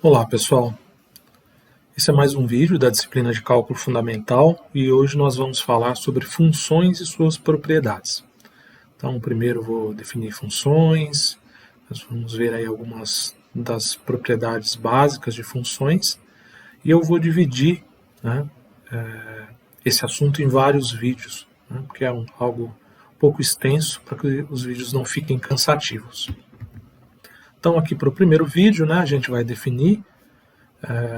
Olá pessoal, esse é mais um vídeo da disciplina de Cálculo Fundamental e hoje nós vamos falar sobre funções e suas propriedades. Então primeiro eu vou definir funções, nós vamos ver aí algumas das propriedades básicas de funções e eu vou dividir esse assunto em vários vídeos, porque é algo um pouco extenso para que os vídeos não fiquem cansativos. Então aqui para o primeiro vídeo, a gente vai definir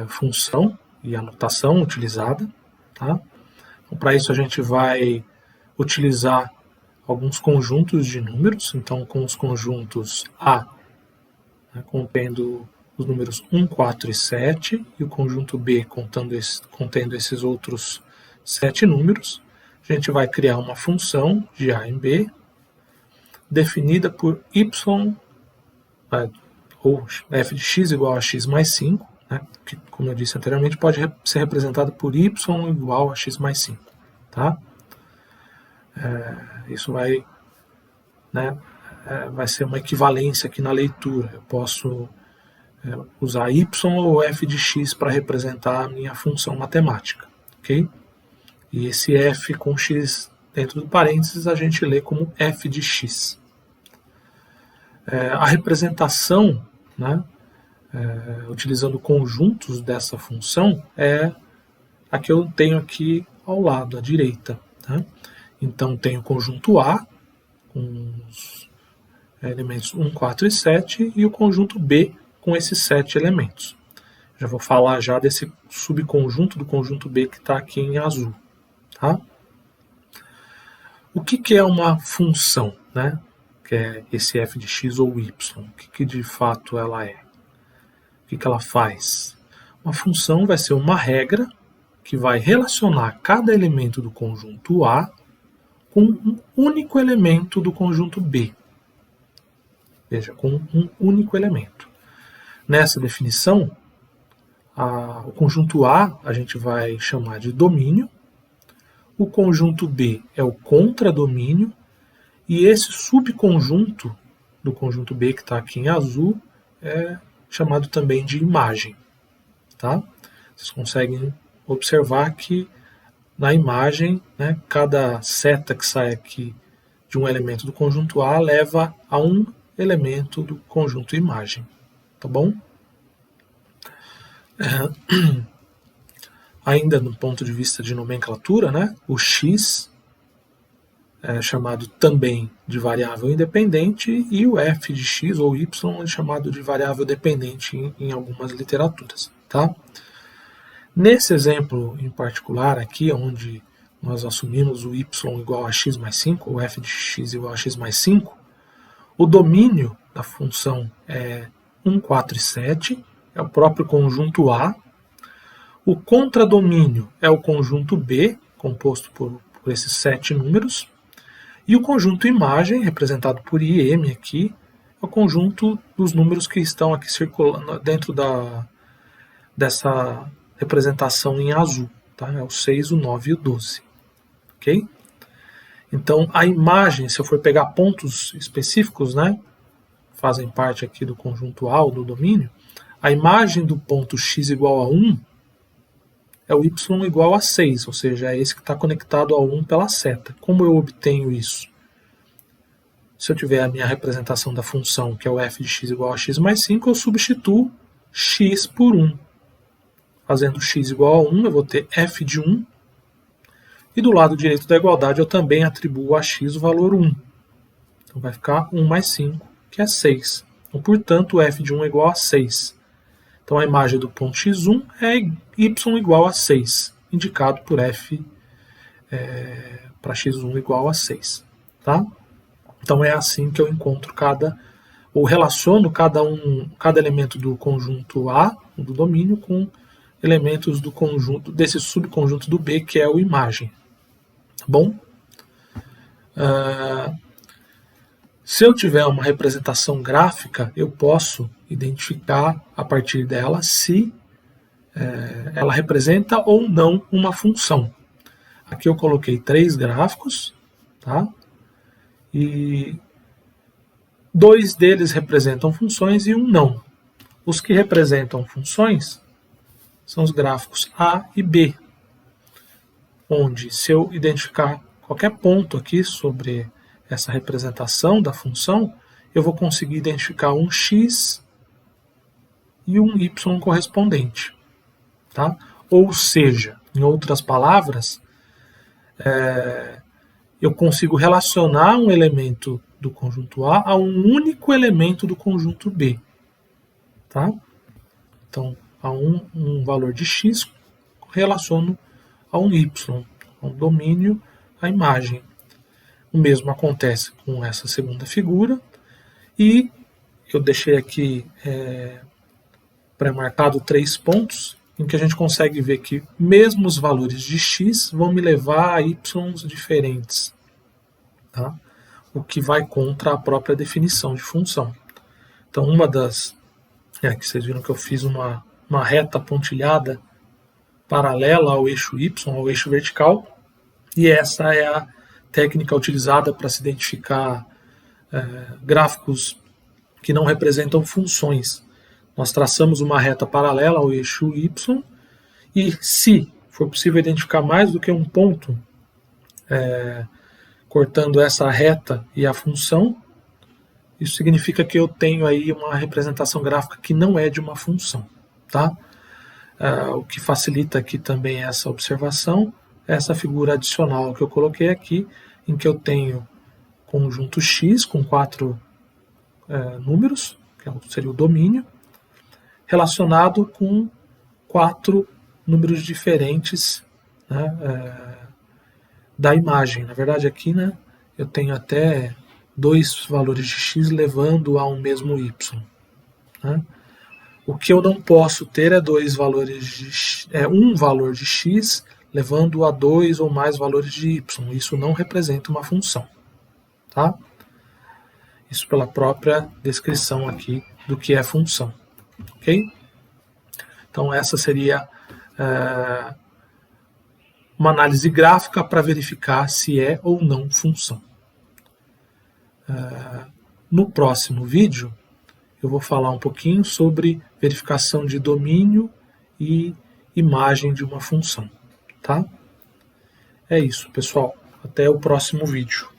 função e a notação utilizada. Tá? Então, para isso a gente vai utilizar alguns conjuntos de números, então com os conjuntos A, contendo os números 1, 4 e 7, e o conjunto B contendo esses outros 7 números, a gente vai criar uma função de A em B, definida por y, ou f de x igual a x mais 5, que, como eu disse anteriormente, pode ser representado por y igual a x mais 5. Tá? Isso vai ser uma equivalência aqui na leitura. Eu posso usar y ou f de x para representar a minha função matemática. Okay? E esse f com x dentro do parênteses a gente lê como f de x. A representação, utilizando conjuntos dessa função, é a que eu tenho aqui ao lado, à direita. Tá? Então, tenho o conjunto A, com os elementos 1, 4 e 7, e o conjunto B, com esses 7 elementos. Já vou falar já desse subconjunto do conjunto B que está aqui em azul. Tá? O que é uma função? Que é esse f de x ou y? O que de fato ela é? O que ela faz? Uma função vai ser uma regra que vai relacionar cada elemento do conjunto A com um único elemento do conjunto B. Veja, com um único elemento. Nessa definição, o conjunto A gente vai chamar de domínio, o conjunto B é o contradomínio, e esse subconjunto do conjunto B, que está aqui em azul, é chamado também de imagem. Tá? Vocês conseguem observar que na imagem, cada seta que sai aqui de um elemento do conjunto A leva a um elemento do conjunto imagem. Tá bom? Ainda no ponto de vista de nomenclatura, o x é chamado também de variável independente e o f de x ou y é chamado de variável dependente em algumas literaturas. Tá? Nesse exemplo em particular aqui, onde nós assumimos o y igual a x mais 5, ou f de x igual a x mais 5, o domínio da função é 1, 4 e 7, é o próprio conjunto A. O contradomínio é o conjunto B, composto por esses 7 números. E o conjunto imagem, representado por IM aqui, é o conjunto dos números que estão aqui circulando dentro dessa representação em azul. Tá? É o 6, o 9 e o 12. Okay? Então, a imagem, se eu for pegar pontos específicos, fazem parte aqui do conjunto A, ou do domínio, a imagem do ponto x igual a 1 é o y igual a 6, ou seja, é esse que está conectado ao 1 pela seta. Como eu obtenho isso? Se eu tiver a minha representação da função, que é o f de x igual a x mais 5, eu substituo x por 1. Fazendo x igual a 1, eu vou ter f de 1. E do lado direito da igualdade, eu também atribuo a x o valor 1. Então vai ficar 1 mais 5, que é 6. Então, portanto, f de 1 é igual a 6. Então, a imagem do ponto x1 é y igual a 6, indicado por f para x1 igual a 6. Tá? Então, é assim que eu encontro ou relaciono cada elemento do conjunto A, do domínio, com elementos do conjunto, desse subconjunto do B, que é o imagem. Tá bom? Se eu tiver uma representação gráfica, eu posso identificar a partir dela se ela representa ou não uma função. Aqui eu coloquei 3 gráficos, tá? E 2 deles representam funções e um não. Os que representam funções são os gráficos A e B, onde se eu identificar qualquer ponto aqui sobre essa representação da função, eu vou conseguir identificar um x e um y correspondente. Tá? Ou seja, em outras palavras, eu consigo relacionar um elemento do conjunto A a um único elemento do conjunto B. Tá? Então, a um valor de x relaciono a um y, a um domínio, a imagem. O mesmo acontece com essa segunda figura, e eu deixei aqui pré-marcado 3 pontos, em que a gente consegue ver que mesmo os valores de x vão me levar a y diferentes, tá? O que vai contra a própria definição de função. Então, uma das... que vocês viram que eu fiz uma reta pontilhada paralela ao eixo y, ao eixo vertical, e essa é a técnica utilizada para se identificar gráficos que não representam funções. Nós traçamos uma reta paralela ao eixo y, e se for possível identificar mais do que um ponto cortando essa reta e a função, isso significa que eu tenho aí uma representação gráfica que não é de uma função. Tá? O que facilita aqui também essa observação é essa figura adicional que eu coloquei aqui, em que eu tenho conjunto X com 4 números, que seria o domínio, relacionado com 4 números diferentes, né, da imagem. Na verdade aqui, né, eu tenho até 2 valores de x levando a um mesmo y. Né? O que eu não posso ter é um valor de x levando a 2 ou mais valores de y. Isso não representa uma função. Tá? Isso pela própria descrição aqui do que é função. Ok? Então essa seria uma análise gráfica para verificar se é ou não função. No próximo vídeo eu vou falar um pouquinho sobre verificação de domínio e imagem de uma função. Tá? É isso, pessoal. Até o próximo vídeo.